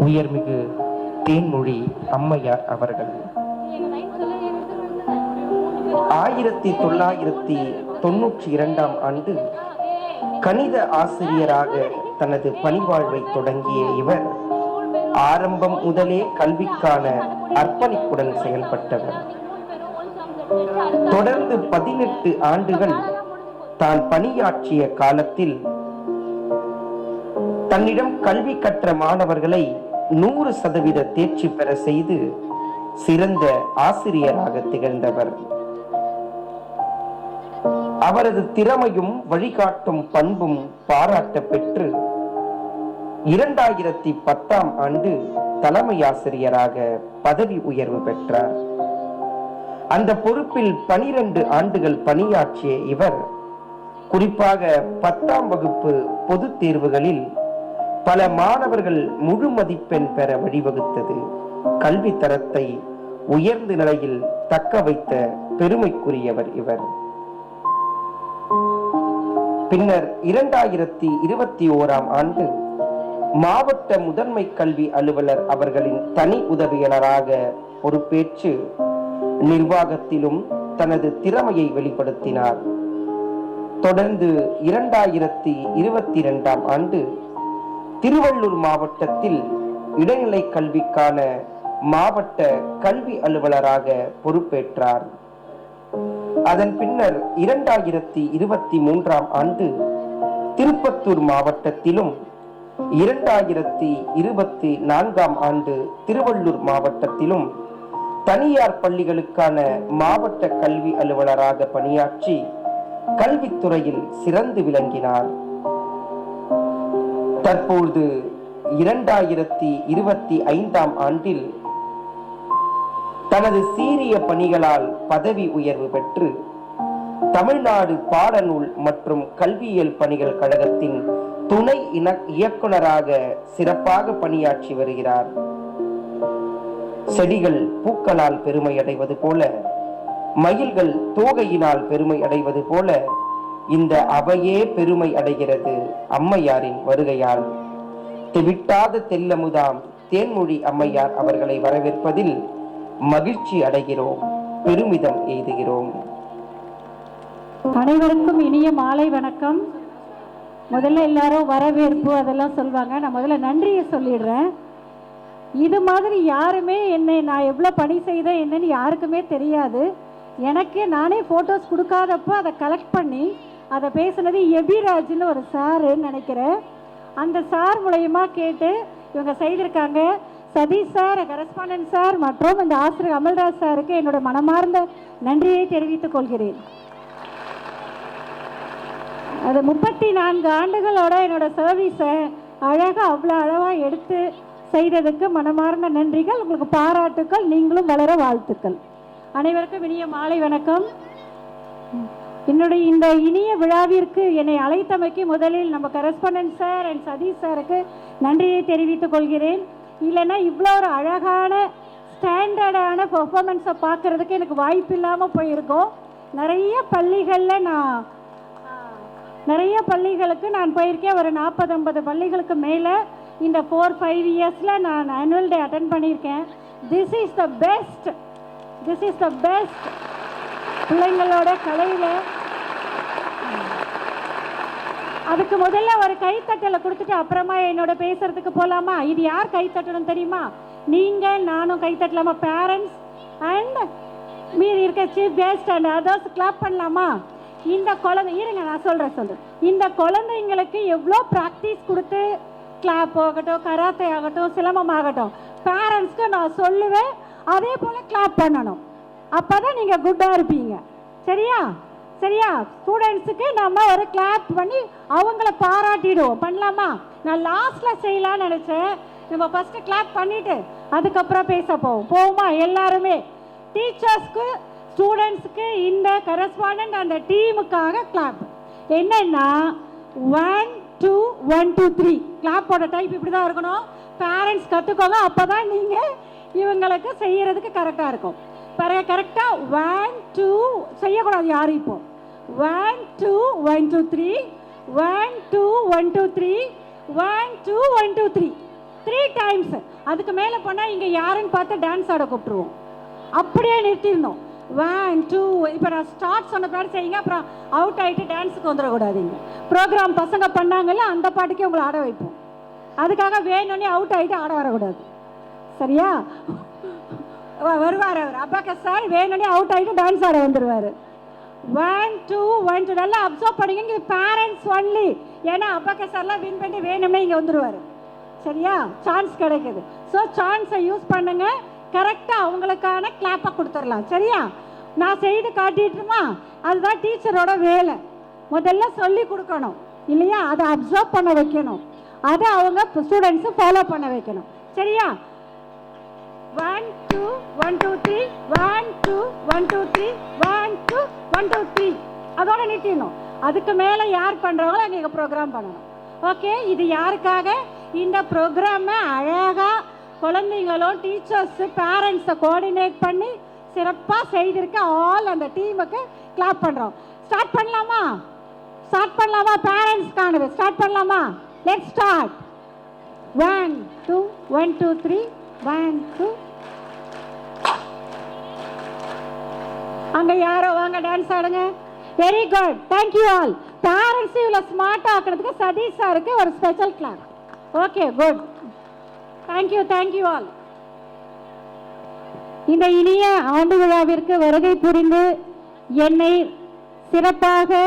உயர்மிகு தேன்மொழி அம்மையார் அவர்கள் 1992 ஆண்டு கணித ஆசிரியராக தனது பணிவாழ்வை தொடங்கிய இவர் ஆரம்பம் முதலே கல்விக்கான அர்ப்பணிப்புடன் செயல்பட்டவர். தொடர்ந்து 18 ஆண்டுகள் தான் பணியாற்றிய காலத்தில் தன்னிடம் கல்வி கற்ற மாணவர்களை 100% தேர்ச்சி பெற செய்து சிறந்த ஆசிரியராக திகழ்ந்தவர். அவரது திறமையும் வழிகாட்டும் பண்பும் பாராட்ட பெற்று 2010 ஆண்டு தலைமை ஆசிரியராக பதவி உயர்வு பெற்றார். அந்த பொறுப்பில் 12 ஆண்டுகள் பணியாற்றிய இவர் குறிப்பாக 10ஆம் வகுப்பு பொதுத் தேர்வுகளில் பல மாணவர்கள் முழு மதிப்பெண் பெற வழிவகுத்தது. கல்வி தரத்தை உயர்ந்த நிலையில் தக்க வைத்த பெருமைக்குரியவர் இவர். பின்னர் 2021 ஆண்டு மாவட்ட முதன்மை கல்வி அலுவலர் அவர்களின் தனி உதவியாளராக பொறுப்பேற்று நிர்வாகத்திலும் தனது திறமையை வெளிப்படுத்தினார். தொடர்ந்து 2022 ஆண்டு திருவள்ளூர் மாவட்டத்தில் இடைநிலை கல்விக்கான மாவட்ட கல்வி அலுவலராக பொறுப்பேற்றார். அதன் பின்னர் 2023 ஆண்டு திருப்பத்தூர் மாவட்டத்திலும் 2024 ஆண்டு திருவள்ளூர் மாவட்டத்திலும் தனியார் பள்ளிகளுக்கான மாவட்ட கல்வி அலுவலராக பணியாற்றி கல்வித்துறையில் சிறந்து விளங்கினார். தற்போது 2025 ஆண்டில் தனது சீரிய பணிகளால் பதவி உயர்வு பெற்று தமிழ்நாடு பாடநூல் மற்றும் கல்வியியல் பணிகள் கழகத்தின் துணை இயக்குனராக சிறப்பாக பணியாற்றி வருகிறார். செடிகள் பூக்களால் பெருமை அடைவது போல, மயில்கள் தோகையினால் பெருமை அடைவது போல இந்த அவையே பெருமை அடைகிறது அம்மையாரின் வருகையால். தெவிட்டாத தெல்லமுதாம் தேன்மொழி அம்மையார் அவர்களை வரவேற்பதில் மகிழ்ச்சி அடைகிறோம், பெருமிதம் எய்துகிறோம். அனைவருக்கும் இனிய மாலை வணக்கம். முதல்ல எல்லாரும் வரவேற்பு அதெல்லாம் சொல்வாங்க, நான் முதல்ல நன்றியை சொல்லிடுறேன். இது மாதிரி யாருமே நான் எவ்வளோ பணி செய்தேன் என்னன்னு யாருக்குமே தெரியாது. எனக்கு நானே ஃபோட்டோஸ் கொடுக்காதப்போ அதை கலெக்ட் பண்ணி அதை பேசுனது எபிராஜ்னு ஒரு சாருன்னு நினைக்கிறேன். அந்த சார் மூலயமா கேட்டு இவங்க செய்திருக்காங்க. சதீஷ் சார், கரஸ்பாண்டன்ட் சார் மற்றும் இந்த ஆசிரியர் அமல்ராஜ் சாருக்கு என்னோட மனமார்ந்த நன்றியை தெரிவித்துக் கொள்கிறேன். அது 34 ஆண்டுகளோட என்னோட சர்வீஸை அழகாக அவ்வளோ அளவாக எடுத்து செய்ததுக்கு மனமார்ந்த நன்றிகள். உங்களுக்கு பாராட்டுக்கள், நீங்களும் வளர வாழ்த்துக்கள். அனைவருக்கும் இனிய மாலை வணக்கம். என்னுடைய இந்த இனிய விழாவிற்கு என்னை அழைத்தமைக்கு முதலில் நம்ம கரஸ்பாண்டன்ட் சார் அண்ட் சதீஷ் சாருக்கு நன்றியை தெரிவித்துக் கொள்கிறேன். இல்லைன்னா இவ்வளோ ஒரு அழகான ஸ்டாண்டர்டான பெர்ஃபார்மன்ஸை பார்க்குறதுக்கு எனக்கு வாய்ப்பு இல்லாமல் போயிருக்கோம். நிறைய பள்ளிகளுக்கு நான் போயிருக்கேன். ஒரு 40-50 பள்ளிகளுக்கு மேலே இந்த 4-5 இயர்ஸில் நான் ஆனுவல் டே அட்டென்ட் பண்ணியிருக்கேன். This is the best. பிள்ளைங்களோட கலையில் அதுக்கு முதல்ல ஒரு கைத்தட்டலை கொடுத்துட்டு அப்புறமா என்னோட பேசுறதுக்கு போகலாமா? இது யார் கைத்தட்டணும் தெரியுமா? நீங்கள், நானும் கைத்தட்டலாமா? பேரண்ட்ஸ் அண்ட் மீதி இருக்க chief guest and others clap பண்ணலாமா? இந்த குழந்தை இருங்க, நான் சொல்கிறேன். இந்த குழந்தைங்களுக்கு எவ்வளோ ப்ராக்டிஸ் கொடுத்து கிளாப் ஆகட்டும், கராத்தே ஆகட்டும், சிலம்பம் ஆகட்டும், பேரண்ட்ஸ்க்கு நான் சொல்லுவேன் அதே போல் கிளாப் பண்ணணும். அப்போ தான் நீங்கள் குட்டாக இருப்பீங்க. சரியா? ஸ்டூடெண்ட்ஸுக்கு நம்ம ஒரு கிளாப் பண்ணி அவங்கள பாராட்டிடுவோம். பண்ணலாமா? நான் லாஸ்ட்டில் செய்யலான்னு நினச்சேன். நம்ம ஃபஸ்ட்டு கிளாப் பண்ணிவிட்டு அதுக்கப்புறம் பேச போவோமா? எல்லாருமே டீச்சர்ஸ்க்கு, ஸ்டூடெண்ட்ஸுக்கு, இந்த கரஸ்பாண்டன்ட் அந்த டீமுக்காக கிளாப். என்னென்னா 1 2 1 2 3 கிளாப்போட டைப் இப்படி தான் இருக்கணும். பேரண்ட்ஸ் கற்றுக்கோங்க, அப்போ தான் நீங்கள் இவங்களுக்கு செய்யறதுக்கு கரெக்டாக இருக்கும். பாருங்க, கரெக்டாக 1 2 செய்யக்கூடாது யாரும். இப்போ 1 2 1 2 3 1 2 1 2 3 1 2 1 2 3 3 times. அதுக்கு மேலே போனால் இங்கே யாருன்னு பார்த்து டான்ஸ் ஆட கூப்பிட்டுருவோம். அப்படியே நிறுத்திடணும். 1 2 இப்போ நான் ஸ்டார்ட் சொன்ன பாட்டு செய்யுங்க, அப்புறம் அவுட் ஆகிட்டு டான்ஸுக்கு வந்துடக்கூடாதுங்க. ப்ரோக்ராம் பசங்க பண்ணாங்கல்ல அந்த பாட்டுக்கே உங்களை ஆட வைப்போம். அதுக்காக வேணும்னே அவுட் ஆகிட்டு ஆட வரக்கூடாது. சரியா? வருவார் அவர் அபாக்கஸ் சார், வேணும்னே அவுட் ஆகிட்டு டான்ஸ் ஆட வந்துடுவார். 1 2 1 2 நல்லா அப்சர்வ் பண்ணிங்க. இது பேரண்ட்ஸ் ஒன்லி. ஏன்னா அபாக்கஸ் சார்லாம் வின் பண்ணி வேணும்னே இங்கே வந்துடுவார். சரியா? சான்ஸ் கிடைக்குது. ஸோ சான்ஸை யூஸ் பண்ணுங்க. கரெக்டாக அவங்களுக்கான கிளாப்பை கொடுத்துடலாம். சரியா? நான் செய்து காட்டிட்டுமா, அதுதான் டீச்சரோட வேலை. முதல்ல சொல்லி கொடுக்கணும் இல்லையா? அதை அப்சர்வ் பண்ண வைக்கணும், அதை அவங்க ஸ்டூடெண்ட்ஸு ஃபாலோ பண்ண வைக்கணும். சரியா? 1 2 1 2 3 1 2 1 2 3 1 2 1 2 3 அதோட நிறுத்திடணும். அதுக்கு மேலே யார் பண்ணுறாங்களோ நீங்கள் ப்ரோக்ராம் பண்ணணும். ஓகே, இது யாருக்காக? இந்த ப்ரோக்ராமை அழகாக குழந்தைங்களும் டீச்சர்ஸு பேரண்ட்ஸை கோஆர்டினேட் பண்ணி சிறப்பாக செய்திருக்க ஆல் அந்த டீமுக்கு கிளாப் பண்ணுறோம். ஸ்டார்ட் பண்ணலாமா? ஸ்டார்ட் பண்ணலாமா? பேரண்ட்ஸ்க்கானது ஸ்டார்ட் பண்ணலாமா? Let's start. 1 2 1 2 3 1 2. அங்கே யாரோ வாங்க டான்ஸ் ஆடுங்க. Very good, thank you all. Parents இவ்வளோ ஸ்மார்ட்டாக ஆக்கிறதுக்கு சதீஷ் சாருக்கு ஒரு special class. Okay, good, thank you thank you all. இந்த இனிய ஆண்டு விழாவிற்கு வருகை புரிந்து என்னை சிறப்பாக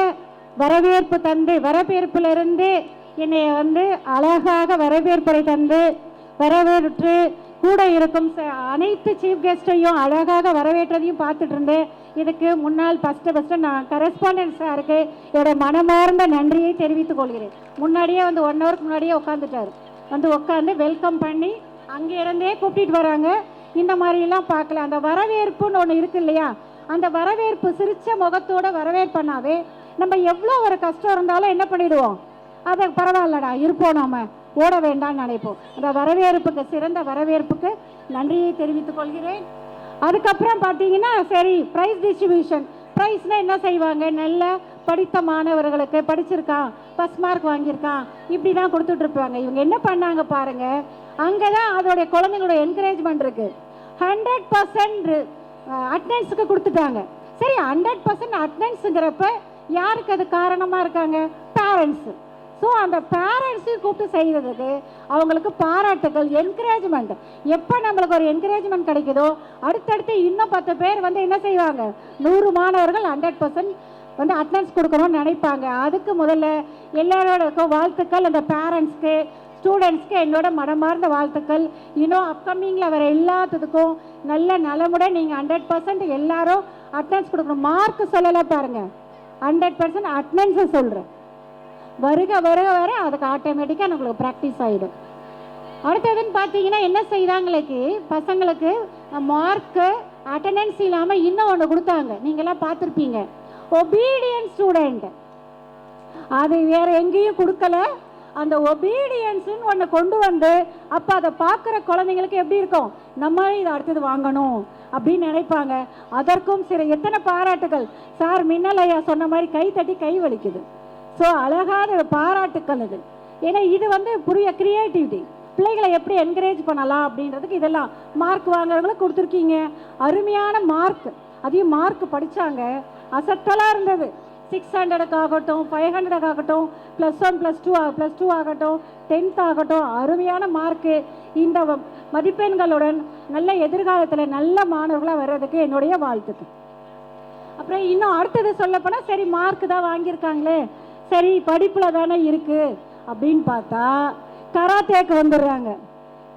வரவேற்பு தந்து, வரவேற்பிலிருந்து என்னை அழகாக வரவேற்புரை தந்து வரவேற்று கூட இருக்கும் அனைத்து சீஃப் கெஸ்ட்டையும் அழகாக வரவேற்றதையும் பார்த்துட்டு இருந்தேன். இதுக்கு முன்னால் ஃபஸ்ட்டு நான் கரஸ்பாண்டன்ட் சாருக்கு என்னோட மனமார்ந்த நன்றியை தெரிவித்துக் கொள்கிறேன். முன்னாடியே 1 ஹவருக்கு முன்னாடியே உட்காந்துட்டார். உட்காந்து வெல்கம் பண்ணி அங்கே இருந்தே கூப்பிட்டு வராங்க. இந்த மாதிரிலாம் பார்க்கல. அந்த வரவேற்புன்னு ஒன்று இருக்கு இல்லையா? அந்த வரவேற்பு சிரிச்ச முகத்தோட வரவேற்பண்ணாவே நம்ம எவ்வளோ ஒரு கஷ்டம் இருந்தாலும் என்ன பண்ணிடுவோம், அதை பரவாயில்லடா இருப்போம், நாம ஓட வேண்டாம்னு நினைப்போம். அந்த வரவேற்புக்கு, சிறந்த வரவேற்புக்கு நன்றியை தெரிவித்துக் கொள்கிறேன். அதுக்கப்புறம் பார்த்தீங்கன்னா சரி, ப்ரைஸ் டிஸ்ட்ரிபியூஷன். ப்ரைஸ்னால் என்ன செய்வாங்க? நல்ல படித்த மாணவர்களுக்கு, படிச்சிருக்கான், ஃபஸ்ட் மார்க் வாங்கியிருக்கான், இப்படி தான் கொடுத்துட்ருப்பாங்க. இவங்க என்ன பண்ணாங்க பாருங்கள், அங்கே தான் அதோடைய குழந்தைங்களோட என்கரேஜ்மெண்ட் இருக்குது. 100% அட்டெண்டன்ஸுக்கு கொடுத்துட்டாங்க. சரி, 100% அட்டெண்டன்ஸுங்கிறப்ப யாருக்கு அது காரணமாக இருக்காங்க? பேரண்ட்ஸு. ஸோ அந்த பேரண்ட்ஸையும் கூப்பிட்டு செய்கிறதுக்கு அவங்களுக்கு பாராட்டுகள், என்கரேஜ்மெண்ட். எப்போ நம்மளுக்கு ஒரு என்கரேஜ்மெண்ட் கிடைக்குதோ அடுத்தடுத்து இன்னும் 10 பேர் என்ன செய்வாங்க? 100 மாணவர்கள் 100% அட்டெண்டன்ஸ் கொடுக்கணும்னு நினைப்பாங்க. அதுக்கு முதல்ல எல்லாரோடக்கும் வாழ்த்துக்கள். அந்த பேரண்ட்ஸ்க்கு, ஸ்டூடெண்ட்ஸ்க்கு என்னோட மனமார்ந்த வாழ்த்துக்கள். இன்னும் அப்கமிங்கில் வர எல்லாத்துக்கும் நல்ல நலமுடன் நீங்கள் 100% எல்லாரும் அட்டெண்டன்ஸ் கொடுக்கணும். மார்க் சொல்லலை பாருங்கள், 100% அட்டெண்டன்ஸை சொல்கிறேன். வருக வருக வர அதுக்கு ஆட்டோமேட்டிக்காக நம்மளுக்கு ப்ராக்டிஸ் ஆகிடும். அடுத்ததுன்னு பார்த்தீங்கன்னா என்ன செய்தாங்களுக்கு பசங்களுக்கு மார்க்கு அட்டெண்டன்ஸ் இல்லாமல் இன்னும் ஒன்று கொடுத்தாங்க. நீங்களாம் பார்த்துருப்பீங்க, ஒபீடியன்ஸ் ஸ்டூடெண்ட். அது வேறு எங்கேயும் கொடுக்கல. அந்த ஒபீடியன்ஸுன்னு ஒன்று கொண்டு வந்து அப்போ அதை பார்க்குற குழந்தைங்களுக்கு எப்படி இருக்கும்? நம்ம இதை அடுத்தது வாங்கணும் அப்படின்னு நினைப்பாங்க. அதற்கும் எத்தனை பாராட்டுகள் சார். மின்னல் ஐயா சொன்ன மாதிரி கை தட்டி கை வலிக்குது. ஸோ அழகான பாராட்டுக்கள் இது. ஏன்னா இது புரிய கிரியேட்டிவிட்டி, பிள்ளைகளை எப்படி என்கரேஜ் பண்ணலாம் அப்படின்றதுக்கு இதெல்லாம் மார்க் வாங்குறவங்களுக்கு கொடுத்துருக்கீங்க. அருமையான மார்க். அதையும் மார்க் படித்தாங்க, அசத்தலாக இருந்தது. 600 ஆகட்டும், 500 ஆகட்டும், +1 +2 ஆகட்டும், 10th ஆகட்டும், அருமையான மார்க்கு. இந்த மதிப்பெண்களுடன் நல்ல எதிர்காலத்தில் நல்ல மாணவர்களாக வர்றதுக்கு என்னுடைய வாழ்த்துக்கள். அப்புறம் இன்னும் அடுத்தது சொல்லப்போனால் சரி, மார்க்கு தான் வாங்கியிருக்காங்களே, சரி படிப்பில் தானே இருக்குது அப்படின்னு பார்த்தா கராத்தேக்கு வந்துடுறாங்க.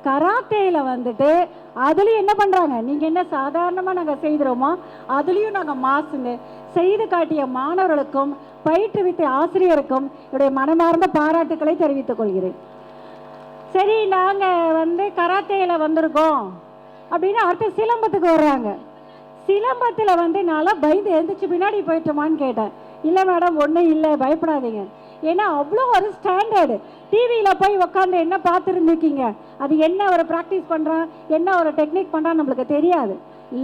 கராத்தேயில் அதுலேயும் என்ன பண்ணுறாங்க? நீங்கள் என்ன சாதாரணமாக நாங்கள் செய்கிறோமோ அதுலேயும் நாங்கள் மாசுங்க செய்து காட்டிய மாணவர்களுக்கும் பயிற்றுவித்த ஆசிரியருக்கும் என்னுடைய மனமார்ந்த பாராட்டுக்களை தெரிவித்துக் கொள்கிறேன். சரி, நாங்கள் கராத்தேயில் வந்திருக்கோம் அப்படின்னு அடுத்து சிலம்பத்துக்கு வர்றாங்க. சிலம்பத்தில் நல்லா பயந்து எழுந்திரிச்சு பின்னாடி போயிட்டோமான்னு கேட்டேன். இல்லை மேடம், ஒன்றும் இல்லை, பயப்படாதீங்க. ஏன்னா அவ்வளோ ஒரு ஸ்டாண்டர்டு. டிவியில் போய் உட்காந்து என்ன பார்த்துருந்துருக்கீங்க, அது என்ன ஒரு ப்ராக்டிஸ் பண்ணுறான், என்ன ஒரு டெக்னிக் பண்ணுறான்னு நம்மளுக்கு தெரியாது.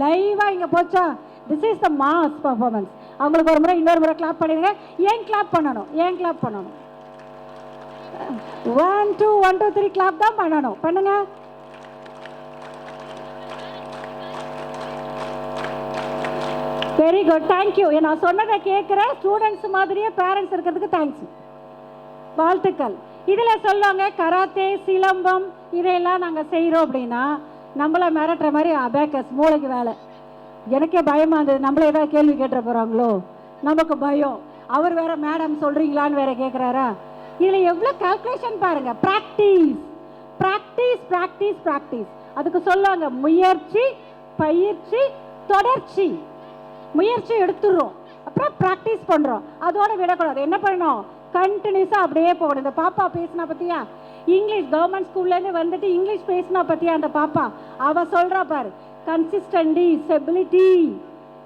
லைவாக இங்கே போச்சா, this is the mass performance. அவங்களுக்கு ஒரு முறை இன்னொரு முறை கிளாப் பண்ணிடுங்க. ஏன் கிளாப் பண்ணணும்? 1 2 1 2 3 கிளாப் தான் பண்ணணும். பண்ணுங்க. Very good, thank you. நான் சொன்னதை கேட்குற ஸ்டூடெண்ட்ஸ் மாதிரியே பேரண்ட்ஸ் இருக்கிறதுக்கு தேங்க்ஸ், வாழ்த்துக்கள். இதில் சொல்லுவாங்க கராத்தே, சிலம்பம் இதையெல்லாம் நாங்கள் செய்கிறோம் அப்படின்னா நம்மளை மிரட்டுற மாதிரி அபேக்கஸ் மூளைக்கு வேலை. எனக்கே பயமாக இருந்தது, நம்மள ஏதாவது கேள்வி கேட்டுற போகிறாங்களோ, நமக்கு பயம். அவர் வேற மேடம் சொல்கிறீங்களான்னு வேற கேட்குறாரா. இதில் எவ்வளோ கால்குலேஷன் பாருங்கள். Practice practice practice practice. அதுக்கு சொல்லுவாங்க முயற்சி, பயிற்சி, தொடர்ச்சி. முயற்சி எடுத்துடுறோம், அப்புறம் ப்ராக்டிஸ் பண்ணுறோம், அதோட விடக்கூடாது. என்ன பண்ணணும், கண்டினியூஸாக அப்படியே போகணும். இந்த பாப்பா பேசினா பற்றியா, இங்கிலீஷ் கவர்மெண்ட் ஸ்கூல்லேருந்து வந்துட்டு இங்கிலீஷ் பேசினா பற்றியா அந்த பாப்பா, அவள் சொல்கிறா பாரு கன்சிஸ்டன்டி, ஸ்டெபிலிட்டி,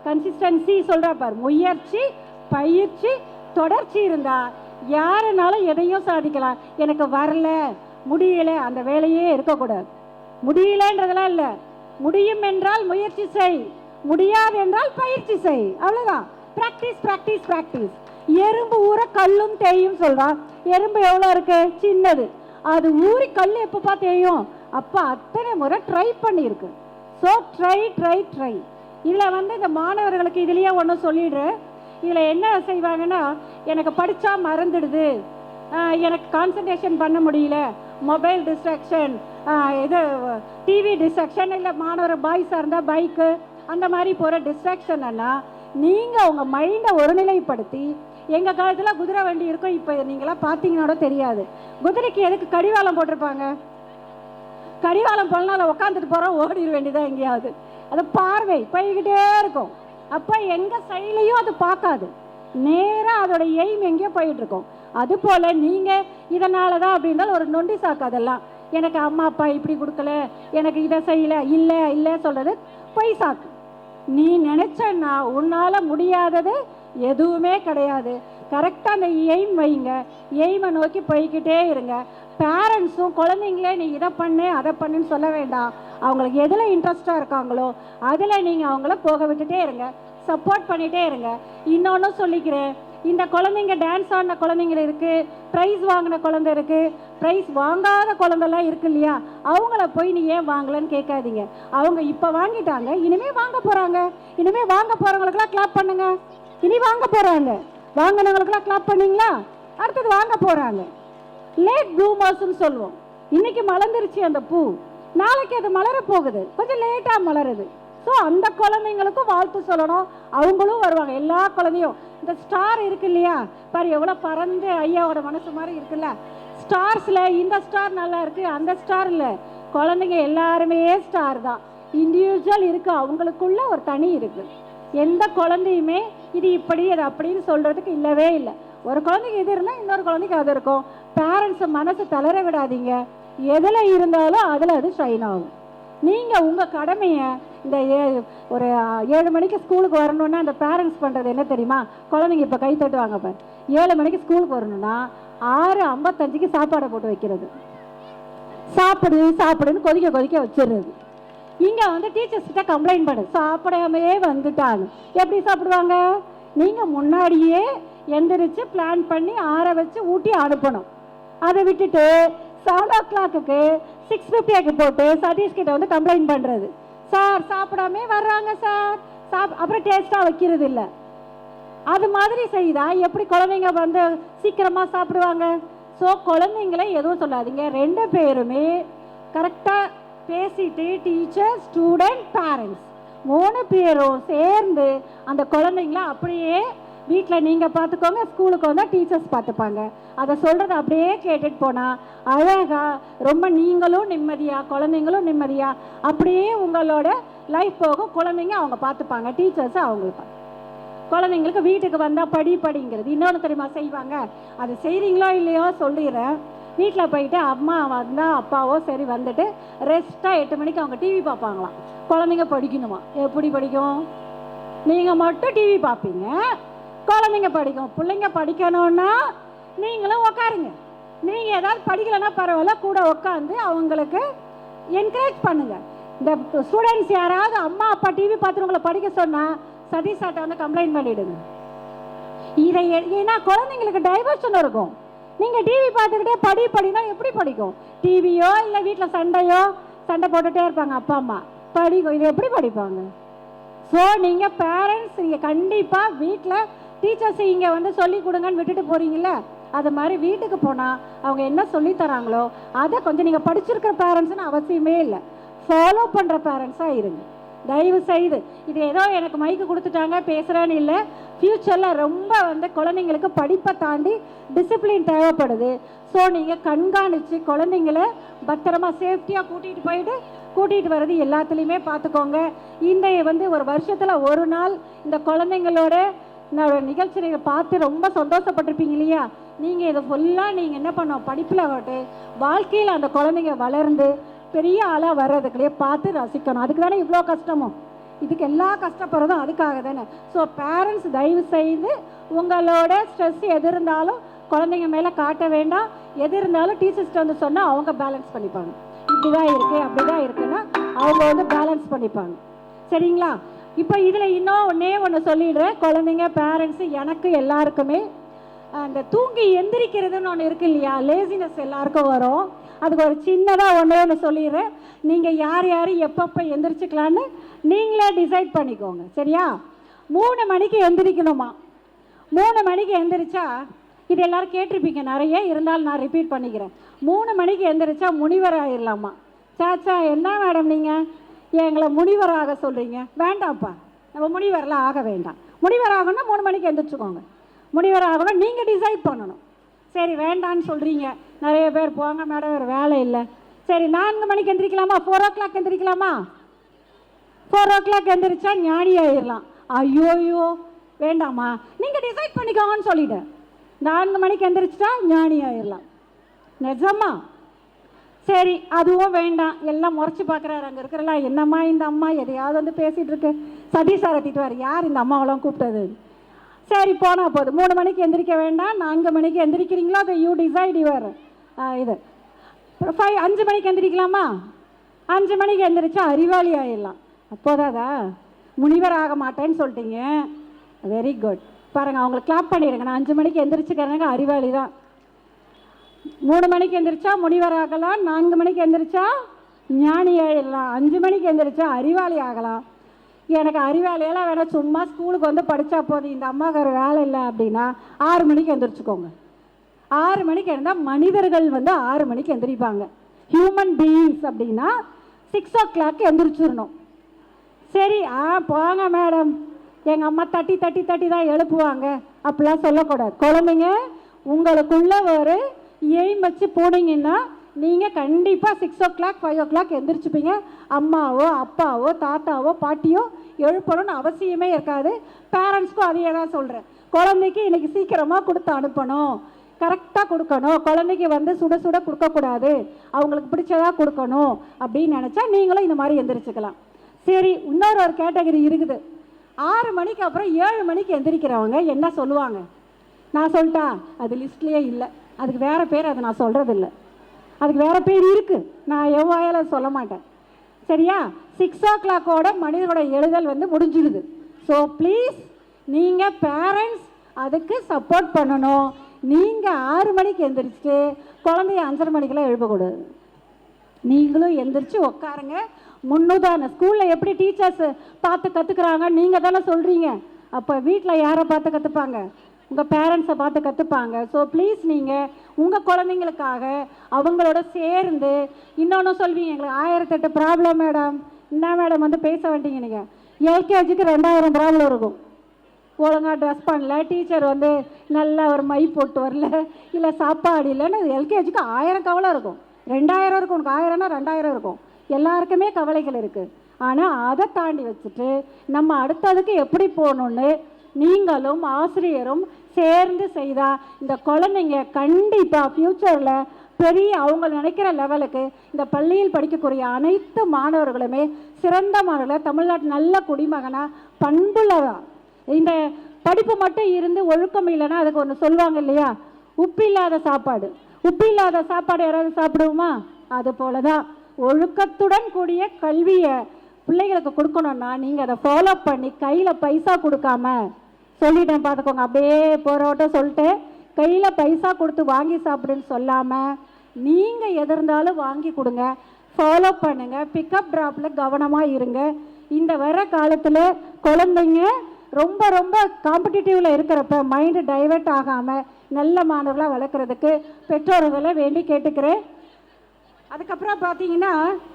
கன்சிஸ்டன்சி சொல்கிறா பாரு. முயற்சி, பயிற்சி, தொடர்ச்சி இருந்தால் யாருனாலும் எதையும் சாதிக்கலாம். எனக்கு வரல, முடியலை, அந்த வேலையே இருக்கக்கூடாது. முடியலன்றதெல்லாம் இல்லை, முடியும் என்றால் முயற்சி செய், முடியாது என்றால் பயிற்சி செய், அவ்வளோதான். Practice practice practice. எறும்பு ஊற கல்லும் தேயும் சொல்கிறான். எறும்பு எவ்வளோ இருக்கு, சின்னது, அது ஊறி கல் எப்பப்பா தேயும், அப்போ அத்தனை முறை ட்ரை பண்ணியிருக்கு. So try try try. இதில் இந்த மாணவர்களுக்கு இதுலேயே ஒன்று சொல்லிடுறேன். இதில் என்ன செய்வாங்கன்னா, எனக்கு படித்தா மறந்துடுது, எனக்கு கான்சன்ட்ரேஷன் பண்ண முடியல, மொபைல் டிஸ்ட்ராக்ஷன், இது டிவி டிஸ்ட்ராக்ஷன், இல்லை மாணவர் பாய்ஸாக இருந்தால் பைக்கு அந்த மாதிரி போகிற டிஸ்ட்ராக்ஷன்னா நீங்கள் உங்கள் மைண்டை ஒருநிலைப்படுத்தி, எங்கள் காலத்தில் குதிரை வண்டி இருக்கும், இப்போ நீங்களாம் பார்த்தீங்கன்னா தெரியாது. குதிரைக்கு எதுக்கு கடிவாளம் போட்டிருப்பாங்க, கடிவாளம் போனால் உட்காந்துட்டு போகிறோம், ஓடிட வேண்டியதான் எங்கேயாவது. அது பார்வை போய்கிட்டே இருக்கும். அப்போ எங்கள் சைட்லையும் அது பார்க்காது, நேராக அதோட எய்ம் எங்கேயோ போயிட்டுருக்கோம். அதுபோல் நீங்கள் இதனால தான் அப்படின்னாலும் ஒரு நொண்டி சாக்கு. அதெல்லாம் எனக்கு அம்மா அப்பா இப்படி கொடுக்கல, எனக்கு இதை செய்யலை, இல்லை இல்லை சொல்கிறது பொய் சாக்கு. நீ நினச்சன்னா உன்னால் முடியாதது எதுவுமே கிடையாது. கரெக்டாக அந்த எய்ம் வைங்க, எய்மை நோக்கி போய்கிட்டே இருங்க. பேரண்ட்ஸும் குழந்தைங்களே நீ இதை பண்ணு அதை பண்ணுன்னு சொல்ல வேண்டாம். அவங்களுக்கு எதில் இன்ட்ரெஸ்டாக இருக்காங்களோ அதில் நீங்கள் அவங்கள போக விட்டுட்டே இருங்க, சப்போர்ட் பண்ணிகிட்டே இருங்க. இன்னொன்று சொல்லிக்கிறேன், இந்த குழந்தைங்க டான்ஸ் ஆடின குழந்தைங்க இருக்குது, ப்ரைஸ் வாங்கின குழந்தை இருக்குது, ப்ரைஸ் வாங்காத குழந்தைலாம் இருக்கு இல்லையா, அவங்கள போய் நீ ஏன் வாங்கலன்னு கேட்காதீங்க. அவங்க இப்போ வாங்கிட்டாங்க, இனிமேல் வாங்க போகிறாங்க. இனிமேல் வாங்க போகிறவங்களுக்கெல்லாம் கிளாப் பண்ணுங்க. இனி வாங்க போகிறாங்க, வாங்கினவங்களுக்கெல்லாம் கிளாப் பண்ணிங்களா, அடுத்தது வாங்க போகிறாங்க. லேட் ப்ளூமர்ஸ்ன்னு சொல்லுவோம். இன்றைக்கி மலர்ந்துருச்சு அந்த பூ, நாளைக்கு அது மலர போகுது, கொஞ்சம் லேட்டாக மலருது. ஸோ அந்த குழந்தைங்களுக்கும் வாழ்த்து சொல்லணும், அவங்களும் வருவாங்க. எல்லா குழந்தையும் இந்த ஸ்டார் இருக்கு இல்லையா பாரு, எவ்வளோ பறந்து ஐயாவோட மனசு மாதிரி இருக்குல்ல. ஸ்டார்ஸில் இந்த ஸ்டார் நல்லா இருக்குது, அந்த ஸ்டார் இல்லை, குழந்தைங்க எல்லாருமே ஸ்டார் தான். இண்டிவிஜுவல் இருக்குது, அவங்களுக்குள்ள ஒரு தனி இருக்குது. எந்த குழந்தையுமே இது இப்படி அது அப்படின்னு சொல்கிறதுக்கு இல்லவே இல்லை. ஒரு குழந்தைக்கு இது இருந்தால் இன்னொரு குழந்தைக்கு அது இருக்கும். பேரண்ட்ஸை மனசு தளர விடாதீங்க, எதில் இருந்தாலும் அதில் அது ஷைன் ஆகும். நீங்கள் உங்கள் கடமையை இந்த ஒரு 7 மணிக்கு ஸ்கூலுக்கு வரணுன்னா அந்த பேரண்ட்ஸ் பண்ணுறது என்ன தெரியுமா, குழந்தைங்க இப்போ கை தட்டுவாங்க பாரு, 7 மணிக்கு ஸ்கூலுக்கு வரணுன்னா 6:55க்கு சாப்பாடை போட்டு வைக்கிறது, சாப்பிடுன்னு கொதிக்க வச்சிடுறது. இங்கே டீச்சர்ஸ் கிட்ட கம்ப்ளைண்ட் பண்ணு, சாப்பிடாமே வந்துட்டாங்க. எப்படி சாப்பிடுவாங்க, நீங்கள் முன்னாடியே எந்திரிச்சு பிளான் பண்ணி ஆற வச்சு ஊட்டி அனுப்பணும். அதை விட்டுட்டு 7 o'clock 6:50 போட்டு சதீஷ் கிட்ட கம்ப்ளைண்ட் பண்ணுறது, சார் சாப்பிடாமே வர்றாங்க சார், அப்புறம் டேஸ்ட்டாக வைக்கிறது இல்லை. அது மாதிரி செய்தால் எப்படி குழந்தைங்க சீக்கிரமாக சாப்பிடுவாங்க. ஸோ குழந்தைங்கள எதுவும் சொல்லாதீங்க, 2 பேருமே கரெக்டாக பேசிட்டு, டீச்சர் ஸ்டூடெண்ட் பேரண்ட்ஸ் 3 பேரும் சேர்ந்து அந்த குழந்தைங்கள அப்படியே வீட்டில் நீங்கள் பார்த்துக்கோங்க, ஸ்கூலுக்கு வந்தால் டீச்சர்ஸ் பார்த்துப்பாங்க. அதை சொல்கிறத அப்படியே கேட்டுட்டு போனால் அழகாக ரொம்ப நீங்களும் நிம்மதியாக குழந்தைங்களும் நிம்மதியாக அப்படியே உங்களோட லைஃப் போகும். குழந்தைங்க அவங்க பார்த்துப்பாங்க, டீச்சர்ஸை அவங்களுக்கு. குழந்தைங்களுக்கு வீட்டுக்கு வந்தால் படிங்கிறது இன்னொன்று தெரியுமா செய்வாங்க, அது செய்கிறீங்களோ இல்லையோ சொல்லிடுறேன். வீட்டில் போயிட்டு அம்மா வந்தால் அப்பாவோ சரி வந்துட்டு ரெஸ்ட்டாக 8 மணிக்கு அவங்க டிவி பார்ப்பாங்களாம். குழந்தைங்க படிக்கணுமா, எப்படி படிக்கும், நீங்கள் மட்டும் டிவி பார்ப்பீங்க, குழந்தைங்க படிக்கும். பிள்ளைங்க படிக்கணும்னா நீங்களும் உக்காருங்க. நீங்கள் ஏதாவது படிக்கலைன்னா பரவாயில்ல, கூட உட்காந்து அவங்களுக்கு என்கரேஜ் பண்ணுங்கள். இந்த ஸ்டூடெண்ட்ஸ் யாராவது அம்மா அப்பா டிவி பார்த்து உங்களை படிக்க சொன்னால் சதீஷ் சார்ட்ட கம்ப்ளைண்ட் பண்ணிவிடுங்க. ஏன்னா குழந்தைங்களுக்கு டைவர்ஷன் இருக்கும். நீங்கள் டிவி பார்த்துக்கிட்டே படினா எப்படி படிக்கும்? டிவியோ இல்லை வீட்டில் சண்டை போட்டுகிட்டே இருப்பாங்க அப்பா அம்மா, படிக்கும். இது எப்படி படிப்பாங்க? ஸோ நீங்கள் பேரண்ட்ஸ், நீங்கள் கண்டிப்பாக வீட்டில் டீச்சர்ஸ் இங்கே வந்து சொல்லி கொடுங்கன்னு விட்டுட்டு போகிறீங்கள, அது மாதிரி வீட்டுக்கு போனால் அவங்க என்ன சொல்லி தராங்களோ அதை கொஞ்சம் நீங்கள் படிச்சிருக்கிற பேரண்ட்ஸ்னு அவசியமே இல்லை, ஃபாலோ பண்ணுற பேரண்ட்ஸாக இருங்க தயவு செய்து. இது ஏதோ எனக்கு மைக்கு கொடுத்துட்டாங்க பேசுகிறேன்னு இல்லை, ஃப்யூச்சரில் ரொம்ப வந்து குழந்தைங்களுக்கு படிப்பை தாண்டி டிசிப்ளின் தேவைப்படுது. ஸோ நீங்கள் கண்காணித்து குழந்தைங்கள பத்திரமா சேஃப்டியாக கூட்டிகிட்டு வர்றது எல்லாத்துலேயுமே பார்த்துக்கோங்க. இந்த வந்து ஒரு வருஷத்தில் ஒரு நாள் இந்த குழந்தைங்களோட நிகழ்ச்சி நீங்கள் பார்த்து ரொம்ப சந்தோஷப்பட்டிருப்பீங்க இல்லையா? நீங்கள் இதை ஃபுல்லாக நீங்கள் என்ன பண்ணோம், படிப்பில் வாழ்க்கையில் அந்த குழந்தைங்க வளர்ந்து பெரிய ஆளாக வர்றதுக்குள்ளேயே பார்த்து ரசிக்கணும். அதுக்கு தானே இவ்வளோ கஷ்டமும், இதுக்கு எல்லா கஷ்டப்படுறதும் அதுக்காக தானே. ஸோ பேரண்ட்ஸ் தயவு செய்து உங்களோட ஸ்ட்ரெஸ் எது இருந்தாலும் குழந்தைங்க மேலே காட்ட வேண்டாம். எது இருந்தாலும் டீச்சர்ஸ்ட்டு வந்து சொன்னால் அவங்க பேலன்ஸ் பண்ணிப்பாங்க. இப்படி தான் இருக்குது அப்படி தான் இருக்குன்னா அவங்க வந்து பேலன்ஸ் பண்ணிப்பாங்க. சரிங்களா? இப்போ இதில் இன்னும் ஒன்று சொல்லிடுறேன். குழந்தைங்க பேரண்ட்ஸு எனக்கு எல்லாருக்குமே அந்த தூங்கி எந்திரிக்கிறதுன்னு ஒன்று இருக்கு இல்லையா, லேசினஸ் எல்லாருக்கும் வரும். அதுக்கு ஒரு சின்னதாக ஒன்று சொல்லிடுறேன். நீங்கள் யார் எப்பப்போ எந்திரிச்சிக்கலான்னு நீங்களே டிசைட் பண்ணிக்கோங்க. சரியா? 3 மணிக்கு எந்திரிக்கணுமா? 3 மணிக்கு எந்திரிச்சா, இது எல்லோரும் கேட்டிருப்பீங்க நிறைய, இருந்தாலும் நான் ரிப்பீட் பண்ணிக்கிறேன். 3 மணிக்கு எந்திரிச்சா முனிவர் ஆகிடலாமா? சாச்சா என்ன மேடம் நீங்கள் எங்களை முனிவராக சொல்கிறீங்க? வேண்டாம்ப்பா, நம்ம முனிவரெலாம் ஆக வேண்டாம். முனிவர் ஆகணும்னா 3 மணிக்கு எந்திரிச்சுக்கோங்க. முனிவர் ஆகணும் நீங்கள் டிசைட் பண்ணணும். சரி வேண்டான்னு சொல்கிறீங்க நிறைய பேர், போங்க மேடம் வேறு வேலை இல்லை. சரி 4 மணிக்கு எந்திரிக்கலாமா? 4 o'clock எந்திரிக்கலாமா? 4 o'clock எந்திரிச்சா ஞானி ஆயிடலாம். ஐயோயோ வேண்டாமா, நீங்கள் டிசைட் பண்ணிக்கோங்கன்னு சொல்லிவிட்டேன். 4 மணிக்கு எந்திரிச்சிட்டா ஞானி ஆயிடலாம். நிஜமா? சரி அதுவும் வேண்டாம். எல்லாம் முறைச்சி பார்க்குறாரு அங்கே இருக்கிறலாம். என்னம்மா இந்த அம்மா எதையாவது வந்து பேசிகிட்டு இருக்கு, சதீஷ் சாரை திட்டுவார், யார் இந்த அம்மாவெல்லாம் கூப்பிட்டது? சரி போனால் போதும். 3 மணிக்கு எந்திரிக்க வேண்டாம், 4 மணிக்கு எந்திரிக்கிறீங்களோ அதை யூ டிசைட் யுவர் இது. 5 மணிக்கு எந்திரிக்கலாமா? 5 மணிக்கு எந்திரிச்சா அறிவாளி ஆகிடலாம். அப்போதாதா முனிவர் ஆக மாட்டேன்னு சொல்லிட்டீங்க. Very good. பாருங்கள் அவங்களுக்கு கிளாப் பண்ணிடுங்க. நான் 5 மணிக்கு எந்திரிச்சுக்கிறேங்க, அறிவாளி தான். 3 மணிக்கு எந்திரிச்சா முனிவர் ஆகலாம், 4 மணிக்கு எந்திரிச்சா ஞானி ஆகிடலாம், 5 மணிக்கு எந்திரிச்சா அறிவாளி ஆகலாம். எனக்கு அறிவாளியெல்லாம் வேணாம், சும்மா ஸ்கூலுக்கு வந்து படித்தா போதும், இந்த அம்மாவுக்கு ஒரு வேலை இல்லை அப்படின்னா 6 மணிக்கு எந்திரிச்சுக்கோங்க. 6 மணிக்கு இருந்தால் மனிதர்கள் வந்து 6 மணிக்கு எந்திரிப்பாங்க. ஹியூமன் பீயிங்ஸ் அப்படின்னா 6 o'clock எந்திரிச்சிடணும். சரி போங்க மேடம், எங்கள் அம்மா தட்டி தான் எழுப்புவாங்க அப்படிலாம் சொல்லக்கூடாது. குழந்தைங்க உங்களுக்குள்ள ஒரு எய்ம் வச்சு போனீங்கன்னா நீங்கள் கண்டிப்பாக 6 o'clock 5 o'clock எந்திரிச்சுப்பீங்க. அம்மாவோ அப்பாவோ தாத்தாவோ பாட்டியோ எழுப்பணும்னு அவசியமே இருக்காது. பேரண்ட்ஸ்க்கும் அதையே தான் சொல்கிறேன். குழந்தைக்கு இன்றைக்கி சீக்கிரமாக கொடுத்து அனுப்பணும், கரெக்டாக கொடுக்கணும். குழந்தைக்கு வந்து சுட சுட கொடுக்கக்கூடாது, அவங்களுக்கு பிடிச்சதாக கொடுக்கணும் அப்படின்னு நினச்சா நீங்களும் இந்த மாதிரி எந்திரிச்சுக்கலாம். சரி இன்னொரு கேட்டகரி இருக்குது. 6 மணிக்கு அப்புறம் 7 மணிக்கு எந்திரிக்கிறவங்க என்ன சொல்லுவாங்க நான் சொல்லிட்டா? அது லிஸ்ட்லேயே இல்லை, அதுக்கு வேறு பேர், அதை நான் சொல்கிறதில்ல. அதுக்கு வேறு பேர் இருக்குது, நான் எவ்வாயால் சொல்ல மாட்டேன். சரியா? 6 o'clock மனிதனோட எழுதல் வந்து முடிஞ்சிடுது. ஸோ ப்ளீஸ் நீங்கள் பேரண்ட்ஸ் அதுக்கு சப்போர்ட் பண்ணணும். நீங்கள் 6 மணிக்கு எந்திரிச்சிட்டு குழந்தைய 5:30 மணிக்கெல்லாம் எழுப்பக்கூடாது. நீங்களும் எந்திரிச்சு உட்காருங்க. முன்னுதான ஸ்கூலில் எப்படி டீச்சர்ஸ் பார்த்து கற்றுக்குறாங்க நீங்கள் தானே சொல்கிறீங்க. அப்போ வீட்டில் யாரை பார்த்து கற்றுப்பாங்க? உங்கள் பேரண்ட்ஸை பார்த்து கற்றுப்பாங்க. ஸோ ப்ளீஸ் நீங்கள் உங்கள் குழந்தைங்களுக்காக அவங்களோட சேர்ந்து இன்னொன்று சொல்வீங்க, எங்களுக்கு 1008 ப்ராப்ளம் மேடம். என்ன மேடம் வந்து பேச வேண்டிங்க? நீங்கள் எல்கேஜிக்கு 2000 ப்ராப்ளம் இருக்கும். ஒழுங்காக ட்ரெஸ் பண்ணல, டீச்சர் வந்து நல்ல ஒரு மை போட்டு வரல, இல்லை சாப்பாடு இல்லைன்னு எல்கேஜிக்கு 1000 கவலை இருக்கும். 2000 இருக்கும், உனக்கு 1000னா 2000 இருக்கும். எல்லாருக்குமே கவலைகள் இருக்குது. ஆனால் அதை தாண்டி வச்சுட்டு நம்ம அடுத்ததுக்கு எப்படி போகணுன்னு நீங்களும் ஆசிரியரும் சேர்ந்து செய்தால் இந்த குழந்தைங்க கண்டிப்பாக ஃப்யூச்சரில் பெரிய அவங்க நினைக்கிற லெவலுக்கு இந்த பள்ளியில் படிக்கக்கூடிய அனைத்து மாணவர்களுமே சிறந்த மாணவர்களை தமிழ்நாட்டு நல்ல குடிமகனாக பண்புள்ளதா. இந்த படிப்பு மட்டும் இருந்து ஒழுக்கம் இல்லைன்னா அதுக்கு ஒன்று சொல்லுவாங்க இல்லையா, உப்பு இல்லாத சாப்பாடு. உப்பு இல்லாத சாப்பாடு யாராவது சாப்பிடுவோமா? அது போல தான் ஒழுக்கத்துடன் கூடிய கல்வியை பிள்ளைகளுக்கு கொடுக்கணுன்னா நீங்கள் அதை ஃபாலோ பண்ணி கையில் பைசா கொடுக்காம சொல்லிட்டேன் பார்த்துக்கோங்க. அப்படியே போகிறவட்ட சொல்லிட்டு கையில் பைசா கொடுத்து வாங்கி சாப்பிடுன்னு சொல்லாமல் நீங்கள் எது இருந்தாலும் வாங்கி கொடுங்க, ஃபாலோ பண்ணுங்கள், பிக்கப் ட்ராப்பில் கவனமாக இருங்க. இந்த வர காலத்தில் குழந்தைங்க ரொம்ப ரொம்ப காம்படிட்டிவில் இருக்கிறப்ப மைண்டு டைவெர்ட் ஆகாமல் நல்ல மாணவர்களாக வளர்க்குறதுக்கு பெற்றோர்களை வேண்டி கேட்டுக்கிறேன். அதுக்கப்புறம் பார்த்தீங்கன்னா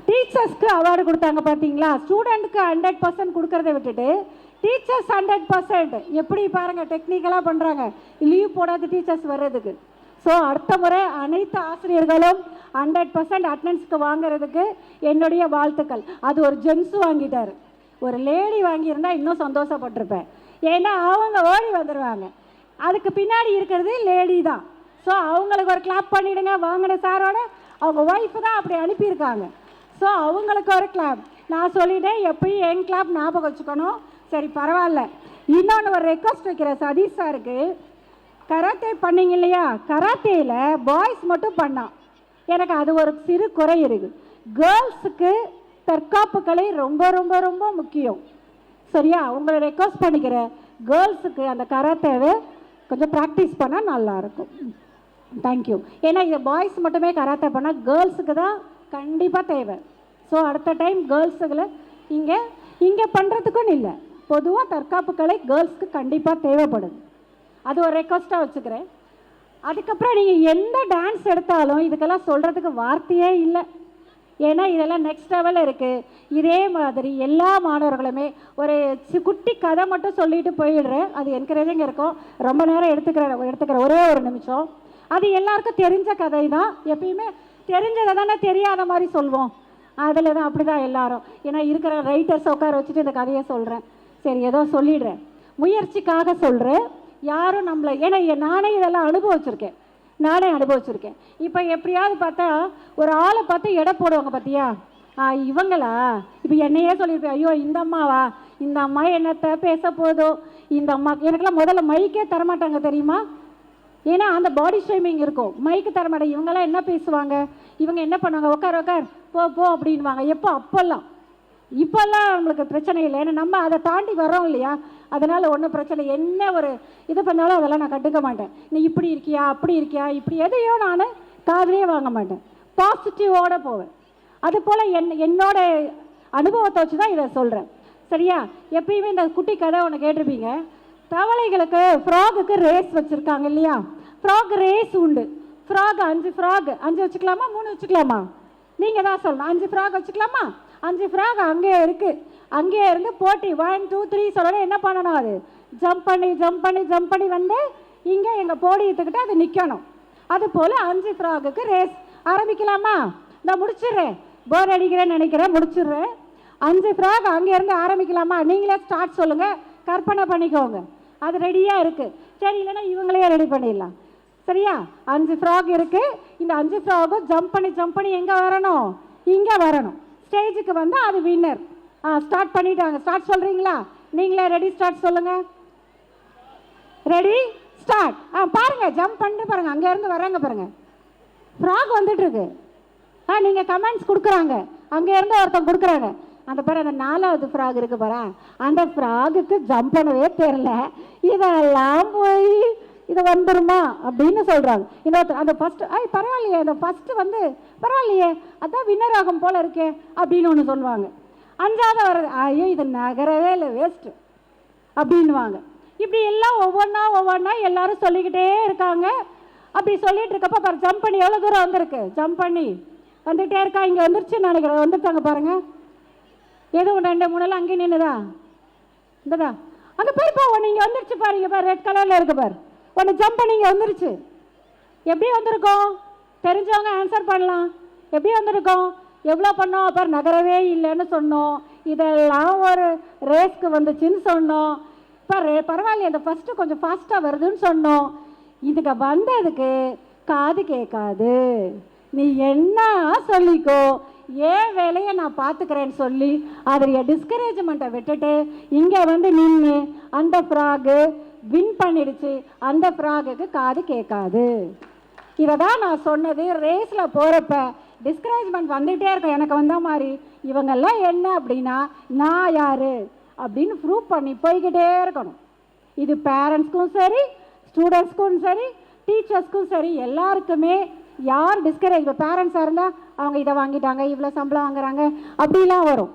டீச்சர்ஸ்க்கு அவார்டு கொடுத்தாங்க பார்த்தீங்களா. ஸ்டூடெண்ட்டுக்கு 100% கொடுக்கறத விட்டுட்டு டீச்சர்ஸ் 100% எப்படி பாருங்கள் டெக்னிக்கலாக பண்ணுறாங்க, லீவ் போடாத டீச்சர்ஸ் வர்றதுக்கு. ஸோ அடுத்த முறை அனைத்து ஆசிரியர்களும் 100% அட்டண்டன்ஸ்க்கு வாங்குறதுக்கு என்னுடைய வாழ்த்துக்கள். அது ஒரு ஜென்ஸ் வாங்கிட்டார், ஒரு லேடி வாங்கியிருந்தா இன்னும் சந்தோஷப்பட்டிருப்பேன். ஏன்னா அவங்க ஓடி வந்துடுவாங்க, அதுக்கு பின்னாடி இருக்கிறது லேடி தான். ஸோ அவங்களுக்கு ஒரு கிளாப் பண்ணிவிடுங்க. வாங்கின சாரோட அவங்க ஒய்ஃபு தான் அப்படி அனுப்பியிருக்காங்க. ஸோ அவங்களுக்கு ஒரு கிளாப். நான் சொல்லிட்டேன், எப்பயும் என் கிளாப் ஞாபகம் வச்சுக்கணும். சரி பரவாயில்ல. இன்னொன்று ஒரு ரெக்வஸ்ட் வைக்கிறேன் சதீஷ் சாருக்கு. கராத்தே பண்ணிங்க இல்லையா, கராத்தேயில் பாய்ஸ் மட்டும் பண்ணான். எனக்கு அது ஒரு சிறு குறை இருக்குது. கேர்ள்ஸுக்கு தற்காப்பு கலை ரொம்ப ரொம்ப ரொம்ப முக்கியம். சரியா, உங்களை ரெக்வஸ்ட் பண்ணிக்கிறேன், கேர்ள்ஸுக்கு அந்த கராத்தேவை கொஞ்சம் ப்ராக்டிஸ் பண்ணால் நல்லாயிருக்கும். தேங்க்யூ. ஏன்னா இதை பாய்ஸ் மட்டுமே கராத்தே பண்ணால் கேர்ள்ஸுக்கு தான் கண்டிப்பாக தேவை. ஸோ அடுத்த டைம் கேர்ள்ஸுகளை இங்கே பண்ணுறதுக்குன்னு இல்லை, பொதுவாக தற்காப்பு கலை கேர்ள்ஸுக்கு கண்டிப்பாக தேவைப்படுது. அது ஒரு ரெக்வஸ்ட்டாக வச்சுக்கிறேன். அதுக்கப்புறம் நீங்கள் எந்த டான்ஸ் எடுத்தாலும் இதுக்கெல்லாம் சொல்கிறதுக்கு வார்த்தையே இல்லை. ஏன்னா இதெல்லாம் நெக்ஸ்ட் லெவலில் இருக்குது. இதே மாதிரி எல்லா மாணவர்களுமே ஒரு குட்டி கதை மட்டும் சொல்லிட்டு போயிடுறேன், அது என்கரேஜிங் இருக்கும். ரொம்ப நேரம் எடுத்துக்கிற ஒரே ஒரு நிமிஷம். அது எல்லாருக்கும் தெரிஞ்ச கதை தான். எப்பயுமே தெரிஞ்சதை தானே தெரியாத மாதிரி சொல்வோம். அதில் தான் அப்படி தான் எல்லாரும். ஏன்னா இருக்கிற ரைட்டர்ஸ் உட்கார வச்சுட்டு இந்த கதையை சொல்கிறேன். சரி ஏதோ சொல்லிடுறேன், முயற்சிக்காக சொல்கிறேன். யாரும் நம்மளை, ஏன்னா நானே இதெல்லாம் அனுபவிச்சிருக்கேன். இப்போ எப்படியாவது பார்த்தா ஒரு ஆளை பார்த்து எடை போடுவாங்க பார்த்தியா, இவங்களா இப்போ என்னையே சொல்லியிருப்பேன், ஐயோ இந்த அம்மாவா, இந்த அம்மா என்னத்தை பேச போதோ, இந்த அம்மா எனக்கெல்லாம் முதல்ல மைக்கே தரமாட்டாங்க தெரியுமா. ஏன்னா அந்த பாடி ஷேமிங் இருக்கும், மைக்கு தரமாட்டாங்க. இவங்கெல்லாம் என்ன பேசுவாங்க, இவங்க என்ன பண்ணுவாங்க, உட்கார் போ அப்படின்வாங்க. இப்போல்லாம் நம்மளுக்கு பிரச்சனை இல்லை, ஏன்னா நம்ம அதை தாண்டி வரோம் இல்லையா. அதனால் ஒன்றும் பிரச்சனை, என்ன ஒரு இது பண்ணாலும் அதெல்லாம் நான் கண்டுக்க மாட்டேன். நீ இப்படி இருக்கியா அப்படி இருக்கியா இப்படி எதையோ நான் காதுலேயே வாங்க மாட்டேன், பாசிட்டிவோடு போவேன். அதுபோல் என்னோட அனுபவத்தை வச்சு தான் இதை சொல்கிறேன். சரியா, எப்பயுமே இந்த குட்டி கதை ஒன்று கேட்டிருப்பீங்க. தவளைகளுக்கு ஃப்ராகுக்கு ரேஸ் வச்சுருக்காங்க இல்லையா. ஃப்ராக் ரேஸ் உண்டு. ஃப்ராக் 5 ஃப்ராக் 5 வச்சுக்கலாமா 3 வச்சுக்கலாமா, நீங்கள் தான் சொல்லணும். 5 ஃப்ராக் வச்சுக்கலாமா, 5 ஃப்ராக் அங்கேயே இருக்குது. அங்கேயே இருந்து போட்டி 1 2 3 சொல்லணும். என்ன பண்ணணும், அது ஜம்ப் பண்ணி வந்து இங்கே எங்கள் போடியத்துக்கிட்ட அது நிற்கணும். அதுபோல் 5 ஃப்ராகுக்கு ரேஸ் ஆரம்பிக்கலாமா. நான் முடிச்சிடுறேன், போர் அடிக்கிறேன்னு நினைக்கிறேன், முடிச்சிடுறேன். 5 ஃப்ராக் அங்கேருந்து ஆரம்பிக்கலாமா, நீங்களே ஸ்டார்ட் சொல்லுங்கள், கற்பனை பண்ணிக்கோங்க. அது ரெடியாக இருக்குது. சரி, இல்லைன்னா இவங்களே ரெடி பண்ணிடலாம். சரியா, 5 ஃப்ராக் இருக்குது. இந்த 5 ஃப்ராகும் ஜம்ப் பண்ணி எங்கே வரணும், இங்கே வரணும். ஸ்டேஜுக்கு வந்து அது வின்னர். ஸ்டார்ட் பண்ணிட்டாங்க. ஸ்டார்ட் சொல்கிறீங்களா, நீங்களே ரெடி ஸ்டார்ட் சொல்லுங்கள். Ready start. பாருங்கள், ஜம்ப் பண்ணிட்டு பாருங்கள், அங்கேருந்து வராங்க பாருங்கள், ஃப்ராக் வந்துட்டுருக்கு. நீங்கள் கமெண்ட்ஸ் கொடுக்குறாங்க, அங்கேருந்து ஒருத்தன் கொடுக்குறாங்க. அந்த பாரு, அந்த 4வது ஃப்ராக் இருக்குது பாரு, அந்த ஃப்ராகுக்கு ஜம்ப் பண்ணவே தெரில, இதெல்லாம் போய் இது வந்துருமா அப்படின்னு சொல்கிறாங்க. இன்னொருத்தர் அந்த ஃபஸ்ட்டு பரவாயில்லையே, அந்த ஃபஸ்ட்டு வந்து பரவாயில்லையே, அதான் வின்னர் ஆகும் போல் இருக்கே அப்படின்னு ஒன்று சொல்லுவாங்க. 5வது வர்றது, ஐயோ இது நகரவே இல்லை, வேஸ்ட்டு அப்படின்வாங்க. இப்படி எல்லாம் ஒவ்வொன்றா எல்லாரும் சொல்லிக்கிட்டே இருக்காங்க. அப்படி சொல்லிட்டு இருக்கப்போ பாரு, ஜம்ப் பண்ணி எவ்வளோ தூரம் வந்திருக்கு, ஜம்ப் பண்ணி வந்துகிட்டே இருக்கா. இங்கே வந்துருச்சுன்னு நினைக்கிறேன், வந்துட்டாங்க பாருங்கள். எதுவும் 2 3 அங்கேயே நின்றுதா, இந்ததா அங்கே போயிருப்பா ஒன்று இங்கே வந்துருச்சு பாருங்க, பாரு ரெட் கலரில் இருக்கு பாரு, ஒன்று ஜம்ப் பண்ணி இங்கே வந்துருச்சு. எப்படி வந்திருக்கோம், தெரிஞ்சவங்க ஆன்சர் பண்ணலாம். எப்படி வந்திருக்கோம், எவ்வளோ பண்ணோம், அப்புறம் நகரவே இல்லைன்னு சொன்னோம். இதெல்லாம் ஒரு ரேஸ்க்கு வந்துச்சுன்னு சொன்னோம். இப்போ பரவாயில்லையே, அந்த ஃபஸ்ட்டு கொஞ்சம் ஃபாஸ்ட்டாக வருதுன்னு சொன்னோம். இதுக்கு வந்ததுக்கு காது கேட்காது, நீ என்ன சொல்லிக்கோ, ஏன் வேலையை நான் பார்த்துக்கிறேன்னு சொல்லி அதோடைய டிஸ்கரேஜ்மெண்ட்டை விட்டுட்டு இங்கே வந்து நின்று அந்த ஃப்ராகு வின் பண்ணிடுச்சு. அந்த ஃப்ராகுக்கு காது கேட்காது. இதை தான் நான் சொன்னது. ரேஸில் போகிறப்ப டிஸ்கரேஜ்மெண்ட் வந்துகிட்டே இருக்கும். எனக்கு வந்த மாதிரி இவங்கெல்லாம் என்ன அப்படின்னா நான் யார் அப்படின்னு ப்ரூவ் பண்ணி போய்கிட்டே இருக்கணும். இது பேரண்ட்ஸ்க்கும் சரி, ஸ்டூடெண்ட்ஸ்க்கும் சரி, டீச்சர்ஸ்க்கும் சரி எல்லாருக்குமே யார் டிஸ்கரேஜ், இப்போ பேரண்ட்ஸாக இருந்தால் அவங்க இதை வாங்கிட்டாங்க, இவ்வளோ சம்பளம் வாங்குறாங்க அப்படிலாம் வரும்.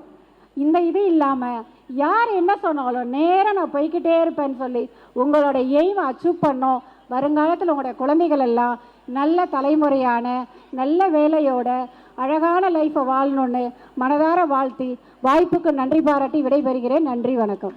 இந்த இது இல்லாமல் யார் என்ன சொன்னாலும் நேராக நான் போய்கிட்டே இருப்பேன்னு சொல்லி உங்களோட எய்மை அச்சீவ் பண்ணோம். வருங்காலத்தில் உங்களோட குழந்தைகள் எல்லாம் நல்ல தலைமுறையான நல்ல வேலையோட அழகான லைஃப்பை வாழணுன்னு மனதார வாழ்த்தி வாய்ப்புக்கு நன்றி பாராட்டி விடைபெறுகிறேன். நன்றி, வணக்கம்.